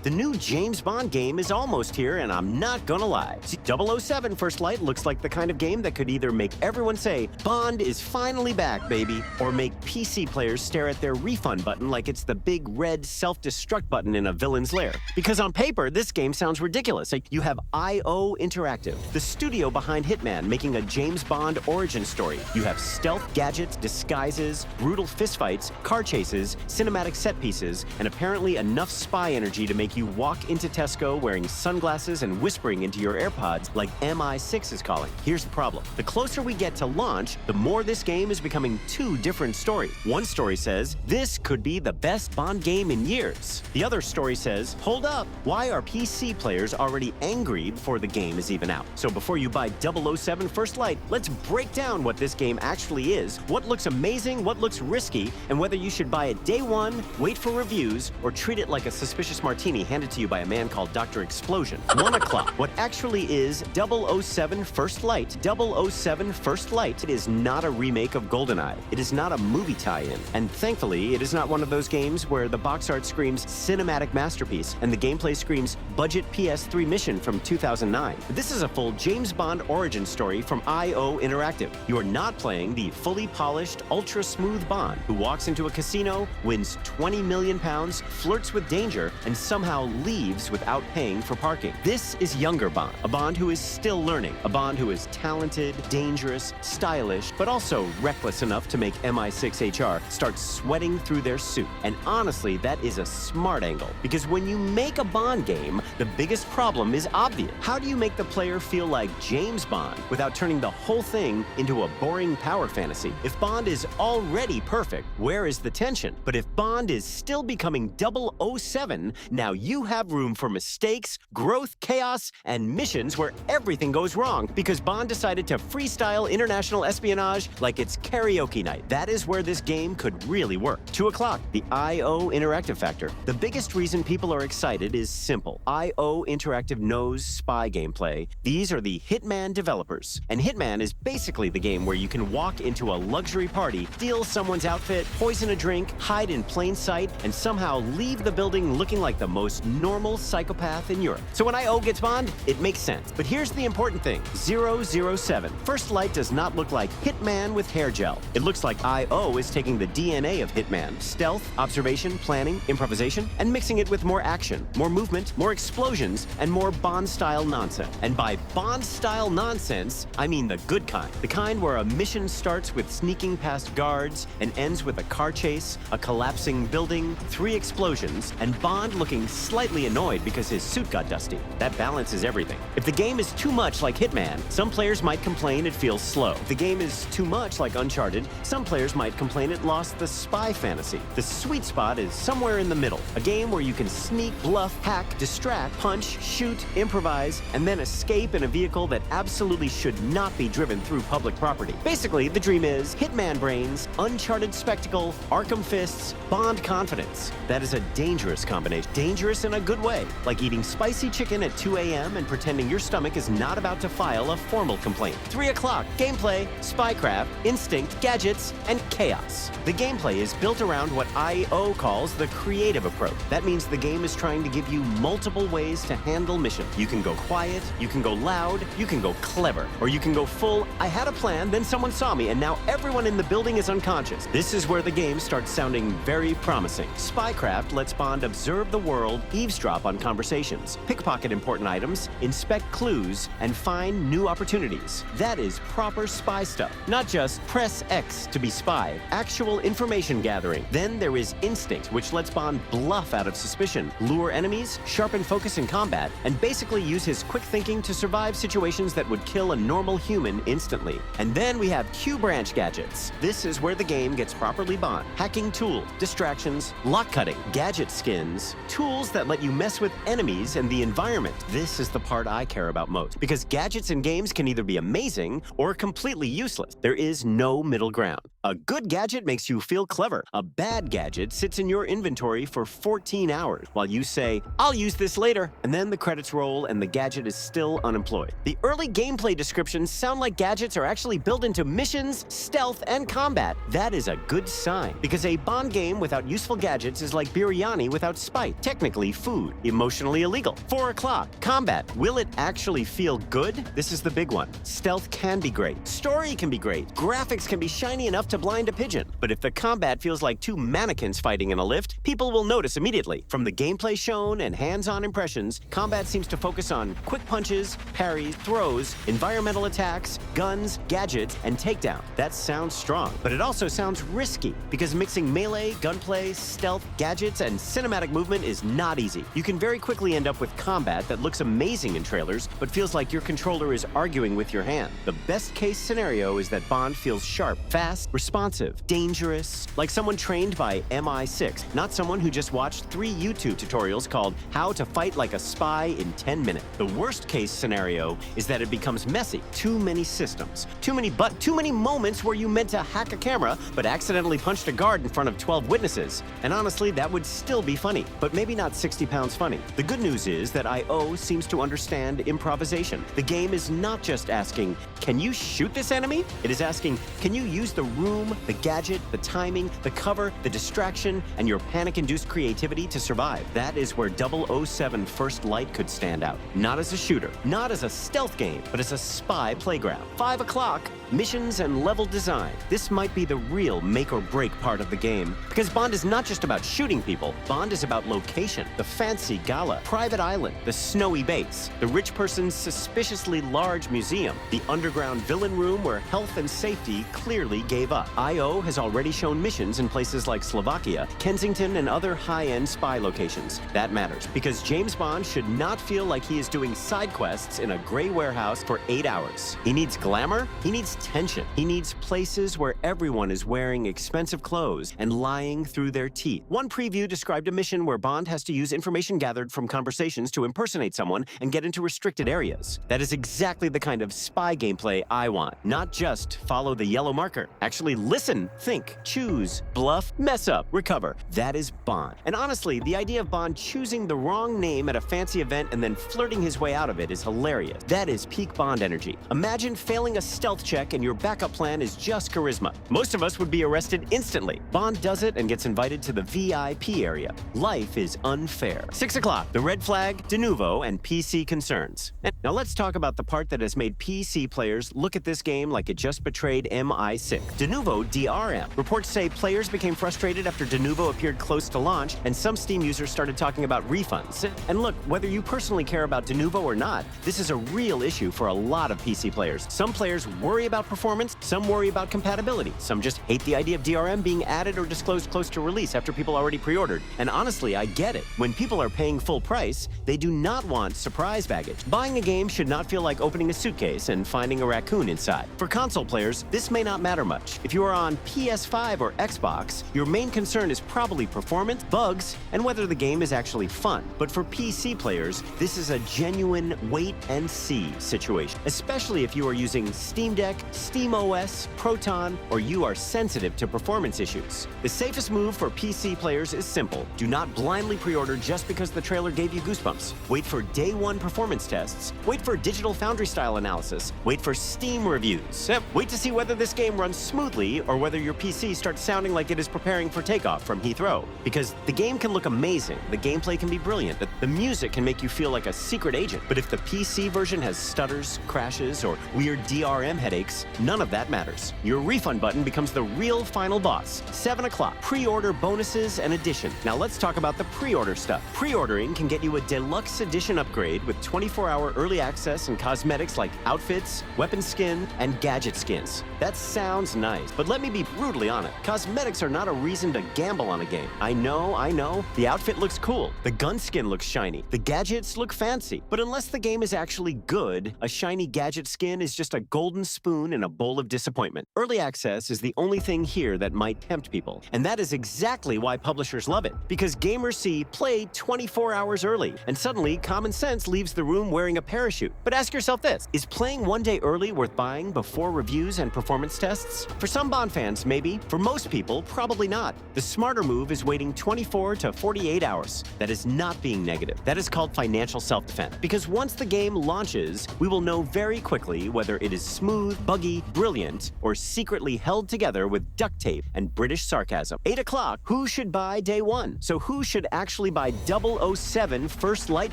The new James Bond game is almost here, and I'm not gonna lie. See, 007 First Light looks like the kind of game that could either make everyone say, Bond is finally back, baby, or make PC players stare at their refund button like it's the big red self-destruct button in a villain's lair. Because on paper, this game sounds ridiculous. Like, you have IO Interactive, the studio behind Hitman, making a James Bond origin story. You have stealth gadgets, disguises, brutal fistfights, car chases, cinematic set pieces, and apparently enough spy energy to make you walk into Tesco wearing sunglasses and whispering into your AirPods like MI6 is calling. Here's the problem. The closer we get to launch, the more this game is becoming two different stories. One story says, this could be the best Bond game in years. The other story says, hold up, why are PC players already angry before the game is even out? So before you buy 007 First Light, let's break down what this game actually is, what looks amazing, what looks risky, and whether you should buy it day one, wait for reviews, or treat it like a suspicious martini handed to you by a man called Dr. Explosion. 1 o'clock. What actually is 007 First Light? 007 First Light is not a remake of GoldenEye. It is not a movie tie-in. And thankfully, it is not one of those games where the box art screams cinematic masterpiece and the gameplay screams budget PS3 mission from 2009. This is a full James Bond origin story from IO Interactive. You are not playing the fully polished, ultra-smooth Bond who walks into a casino, wins 20 million pounds, flirts with danger, and somehow leaves without paying for parking. This is younger Bond, a Bond who is still learning, a Bond who is talented, dangerous, stylish, but also reckless enough to make MI6 HR start sweating through their suit. And honestly, that is a smart angle, because when you make a Bond game, the biggest problem is obvious. How do you make the player feel like James Bond without turning the whole thing into a boring power fantasy? If Bond is already perfect, where is the tension? But if Bond is still becoming 007, now you have room for mistakes, growth, chaos, and missions where everything goes wrong because Bond decided to freestyle international espionage like it's karaoke night. That is where this game could really work. 2 o'clock, the IO Interactive factor. The biggest reason people are excited is simple. IO Interactive knows spy gameplay. These are the Hitman developers. And Hitman is basically the game where you can walk into a luxury party, steal someone's outfit, poison a drink, hide in plain sight, and somehow leave the building looking like the most normal psychopath in Europe. So when IO gets Bond, it makes sense. But here's the important thing. 007. First Light does not look like Hitman with hair gel. It looks like IO is taking the DNA of Hitman, stealth, observation, planning, improvisation, and mixing it with more action, more movement, more explosions, and more Bond-style nonsense. And by Bond-style nonsense, I mean the good kind. The kind where a mission starts with sneaking past guards and ends with a car chase, a collapsing building, 3 explosions, and Bond looking slightly annoyed because his suit got dusty. That balances everything. If the game is too much like Hitman, some players might complain it feels slow. If the game is too much like Uncharted, some players might complain it lost the spy fantasy. The sweet spot is somewhere in the middle. A game where you can sneak, bluff, hack, distract, punch, shoot, improvise, and then escape in a vehicle that absolutely should not be driven through public property. Basically, the dream is Hitman brains, Uncharted spectacle, Arkham fists, Bond confidence. That is a dangerous combination. Dangerous in a good way, like eating spicy chicken at 2 a.m. and pretending your stomach is not about to file a formal complaint. 3 o'clock, gameplay, spycraft, instinct, gadgets, and chaos. The gameplay is built around what IO calls the creative approach. That means the game is trying to give you multiple ways to handle missions. You can go quiet, you can go loud, you can go clever, or you can go full, I had a plan, then someone saw me, and now everyone in the building is unconscious. This is where the game starts sounding very promising. Spycraft lets Bond observe the world, eavesdrop on conversations, pickpocket important items, inspect clues, and find new opportunities. That is proper spy stuff. Not just press X to be spy, actual information gathering. Then there is instinct, which lets Bond bluff out of suspicion, lure enemies, sharpen focus in combat, and basically use his quick thinking to survive situations that would kill a normal human instantly. And then we have Q-branch gadgets. This is where the game gets properly Bond. Hacking tool, distractions, lock cutting, gadget skins, tools that let you mess with enemies and the environment. This is the part I care about most, because gadgets in games can either be amazing or completely useless. There is no middle ground. A good gadget makes you feel clever. A bad gadget sits in your inventory for 14 hours while you say, "I'll use this later," and then the credits roll and the gadget is still unemployed. The early gameplay descriptions sound like gadgets are actually built into missions, stealth, and combat. That is a good sign, because a Bond game without useful gadgets is like biryani without spice. Technically food, emotionally illegal. 4 o'clock, combat. Will it actually feel good? This is the big one. Stealth can be great. Story can be great. Graphics can be shiny enough to blind a pigeon. But if the combat feels like two mannequins fighting in a lift, people will notice immediately. From the gameplay shown and hands-on impressions, combat seems to focus on quick punches, parries, throws, environmental attacks, guns, gadgets, and takedown. That sounds strong, but it also sounds risky, because mixing melee, gunplay, stealth, gadgets, and cinematic movement is not easy. You can very quickly end up with combat that looks amazing in trailers, but feels like your controller is arguing with your hand. The best case scenario is that Bond feels sharp, fast, responsive, dangerous, like someone trained by MI6, not someone who just watched 3 YouTube tutorials called How to Fight Like a Spy in 10 Minutes. The worst case scenario is that it becomes messy. Too many systems, too many moments where you meant to hack a camera but accidentally punched a guard in front of 12 witnesses. And honestly, that would still be funny, but maybe not 60 pounds funny. The good news is that I.O. seems to understand improvisation. The game is not just asking, can you shoot this enemy? It is asking, can you use the room, the gadget, the timing, the cover, the distraction, and your panic-induced creativity to survive? That is where 007 First Light could stand out. Not as a shooter, not as a stealth game, but as a spy playground. 5 o'clock, missions and level design. This might be the real make-or-break part of the game, because Bond is not just about shooting people. Bond is about location, the fancy gala, private island, the snowy base, the rich person's suspiciously large museum, the underground villain room where health and safety clearly gave up. I.O. has already shown missions in places like Slovakia, Kensington, and other high-end spy locations. That matters, because James Bond should not feel like he is doing side quests in a gray warehouse for 8 hours. He needs glamour, he needs tension, he needs places where everyone is wearing expensive clothes and lying through their teeth. One preview described a mission where Bond has to use information gathered from conversations to impersonate someone and get into restricted areas. That is exactly the kind of spy gameplay I want. Not just follow the yellow marker. Actually listen, think, choose, bluff, mess up, recover. That is Bond. And honestly, the idea of Bond choosing the wrong name at a fancy event and then flirting his way out of it is hilarious. That is peak Bond energy. Imagine failing a stealth check and your backup plan is just charisma. Most of us would be arrested instantly. Bond does it and gets invited to the VIP area. Life is unfair. 6 o'clock, the red flag, Denuvo, and PC concerns. Now let's talk about the part that has made PC players look at this game like it just betrayed MI6. Denuvo DRM. Reports say players became frustrated after Denuvo appeared close to launch, and some Steam users started talking about refunds. And look, whether you personally care about Denuvo or not, this is a real issue for a lot of PC players. Some players worry about performance, some worry about compatibility, some just hate the idea of DRM being added or disclosed close to release after people already pre-ordered. And honestly, I get it. When people are paying full price, they do not want surprise baggage. Buying a game should not feel like opening a suitcase and finding a raccoon inside. For console players, this may not matter much. If you are on PS5 or Xbox, your main concern is probably performance, bugs, and whether the game is actually fun. But for PC players, this is a genuine wait-and-see situation, especially if you are using Steam Deck, SteamOS, Proton, or you are sensitive to performance issues. The safest move for PC players is simple. Do not blindly pre-order just because the trailer gave you goosebumps. Wait for day one performance tests. Wait for Digital Foundry-style analysis. Wait for Steam reviews. Wait to see whether this game runs smoothly or whether your PC starts sounding like it is preparing for takeoff from Heathrow. Because the game can look amazing, the gameplay can be brilliant, the music can make you feel like a secret agent. But if the PC version has stutters, crashes, or weird DRM headaches, none of that matters. Your refund button becomes the real final boss. 7 o'clock, pre-order bonuses and edition. Now let's talk about the pre-order stuff. Pre-ordering can get you a deluxe edition upgrade with 24-hour early access and cosmetics like outfits, weapon skin, and gadget skins. That sounds nice, but let me be brutally honest. Cosmetics are not a reason to gamble on a game. I know. The outfit looks cool. The gun skin looks shiny. The gadgets look fancy. But unless the game is actually good, a shiny gadget skin is just a golden spoon in a bowl of disappointment. Early access is the only thing here that might tempt people. And that is exactly why publishers love it. Because gamers see play 24 hours early, and suddenly common sense leaves the room wearing a parachute. But ask yourself this, is playing one day early worth buying before reviews and performance tests? For some Bond fans, maybe. For most people, probably not. The smarter move is waiting 24 to 48 hours. That is not being negative. That is called financial self-defense. Because once the game launches, we will know very quickly whether it is smooth, buggy, brilliant, or secretly held together with duct tape and British sarcasm. 8 o'clock, who should buy day one? So who should actually buy 007 First Light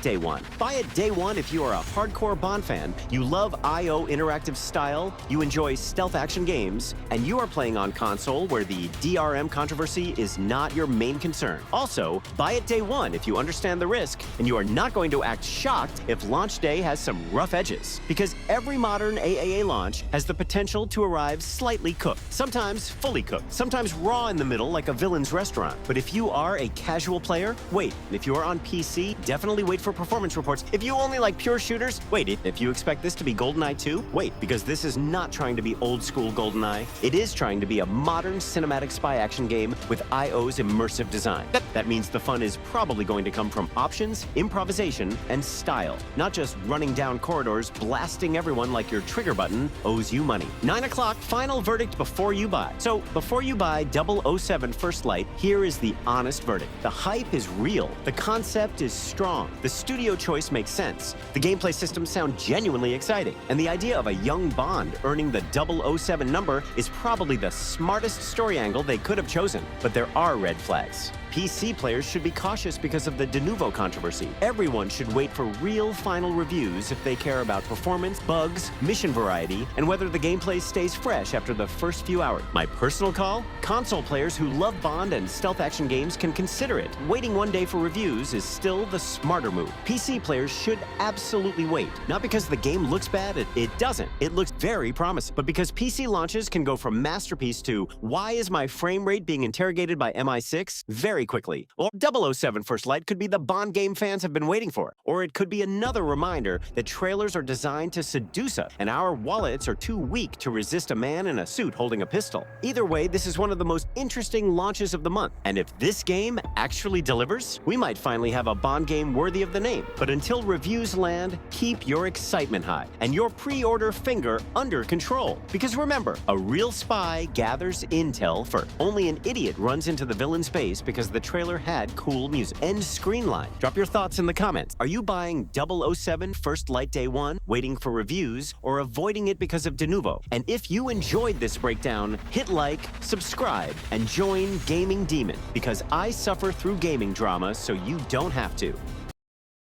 day one? Buy it day one if you are a hardcore Bond fan, you love IO interactive style, you enjoy stealth action games, and you are playing on console where the DRM controversy is not your main concern. Also, buy it day one if you understand the risk and you are not going to act shocked if launch day has some rough edges. Because every modern AAA launch has the potential to arrive slightly cooked, sometimes fully cooked, sometimes raw in the middle like a villain's restaurant. But if you are a casual player, wait. If you are on PC, definitely wait for performance reports. If you only like pure shooters, wait. If you expect this to be GoldenEye 2, wait, because this is not trying to be old school GoldenEye. It is trying to be a modern cinematic spy action game with IO's immersive design. That means the fun is probably going to come from options, improvisation, and style, not just running down corridors blasting everyone like your trigger button owes you money. 9 o'clock, final verdict before you buy. So before you buy 007 First Light, here is the honest verdict. The hype is real. The concept is strong. The studio choice makes sense. The gameplay systems sound genuinely exciting. And the idea of a young Bond earning the 007 number is probably the smartest story angle they could have chosen. But there are red flags. PC players should be cautious because of the Denuvo controversy. Everyone should wait for real final reviews if they care about performance, bugs, mission variety, and whether the gameplay stays fresh after the first few hours. My personal call? Console players who love Bond and stealth action games can consider it. Waiting one day for reviews is still the smarter move. PC players should absolutely wait. Not because the game looks bad, it doesn't. It looks very promising. But because PC launches can go from masterpiece to why is my frame rate being interrogated by MI6 very quickly. Or 007 First Light could be the Bond game fans have been waiting for. Or it could be another reminder that trailers are designed to seduce us, and our wallets are too weak to resist a man in a suit holding a pistol. Either way, this is one of the most interesting launches of the month. And if this game actually delivers, we might finally have a Bond game worthy of the name. But until reviews land, keep your excitement high and your pre-order finger under control. Because remember, a real spy gathers intel first. Only an idiot runs into the villain's base because the trailer had cool music. End screen line. Drop your thoughts in the comments. Are you buying 007 First Light Day 1, waiting for reviews, or avoiding it because of Denuvo? And if you enjoyed this breakdown, hit like, subscribe, and join Gaming Demon, because I suffer through gaming drama so you don't have to.